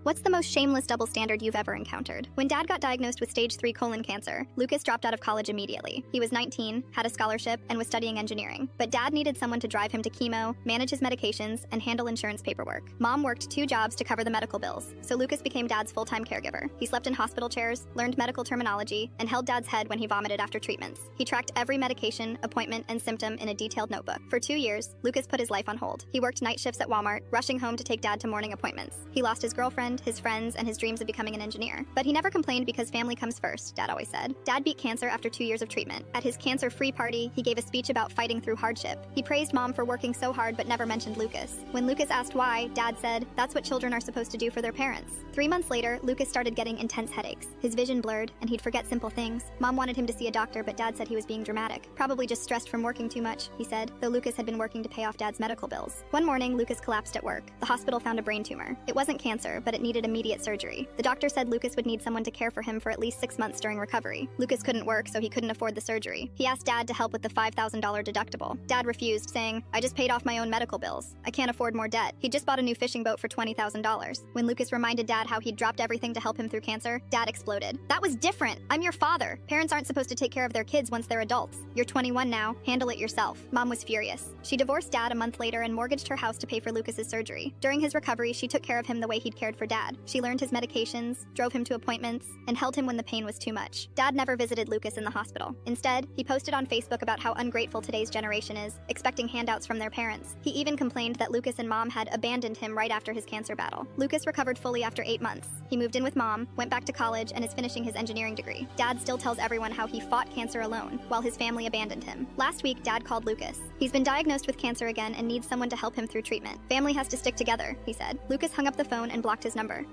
What's the most shameless double standard you've ever encountered? When Dad got diagnosed with stage 3 colon cancer, Lucas dropped out of college immediately. He was 19, had a scholarship, and was studying engineering. But Dad needed someone to drive him to chemo, manage his medications, and handle insurance paperwork. Mom worked 2 jobs to cover the medical bills, so Lucas became Dad's full-time caregiver. He slept in hospital chairs, learned medical terminology, and held Dad's head when he vomited after treatments. He tracked every medication, appointment, and symptom in a detailed notebook. For 2 years, Lucas put his life on hold. He worked night shifts at Walmart, rushing home to take Dad to morning appointments. He lost his girlfriend, his friends, and his dreams of becoming an engineer. But he never complained because family comes first, Dad always said. Dad beat cancer after 2 years of treatment. At his cancer-free party, he gave a speech about fighting through hardship. He praised Mom for working so hard but never mentioned Lucas. When Lucas asked why, Dad said, "That's what children are supposed to do for their parents." 3 months later, Lucas started getting intense headaches. His vision blurred, and he'd forget simple things. Mom wanted him to see a doctor, but Dad said he was being dramatic. Probably just stressed from working too much, he said, though Lucas had been working to pay off Dad's medical bills. One morning, Lucas collapsed at work. The hospital found a brain tumor. It wasn't cancer, but it needed immediate surgery. The doctor said Lucas would need someone to care for him for at least 6 months during recovery. Lucas couldn't work, so he couldn't afford the surgery. He asked Dad to help with the $5,000 deductible. Dad refused, saying, "I just paid off my own medical bills. I can't afford more debt." He just bought a new fishing boat for $20,000. When Lucas reminded Dad how he'd dropped everything to help him through cancer, Dad exploded. "That was different. I'm your father. Parents aren't supposed to take care of their kids once they're adults. You're 21 now. Handle it yourself." Mom was furious. She divorced Dad a month later and mortgaged her house to pay for Lucas's surgery. During his recovery, she took care of him the way he'd cared for Dad. She learned his medications, drove him to appointments, and held him when the pain was too much. Dad never visited Lucas in the hospital. Instead, he posted on Facebook about how ungrateful today's generation is, expecting handouts from their parents. He even complained that Lucas and Mom had abandoned him right after his cancer battle. Lucas recovered fully after 8 months. He moved in with Mom, went back to college, and is finishing his engineering degree. Dad still tells everyone how he fought cancer alone, while his family abandoned him. Last week, Dad called Lucas. He's been diagnosed with cancer again and needs someone to help him through treatment. "Family has to stick together," he said. Lucas hung up the phone and blocked his number.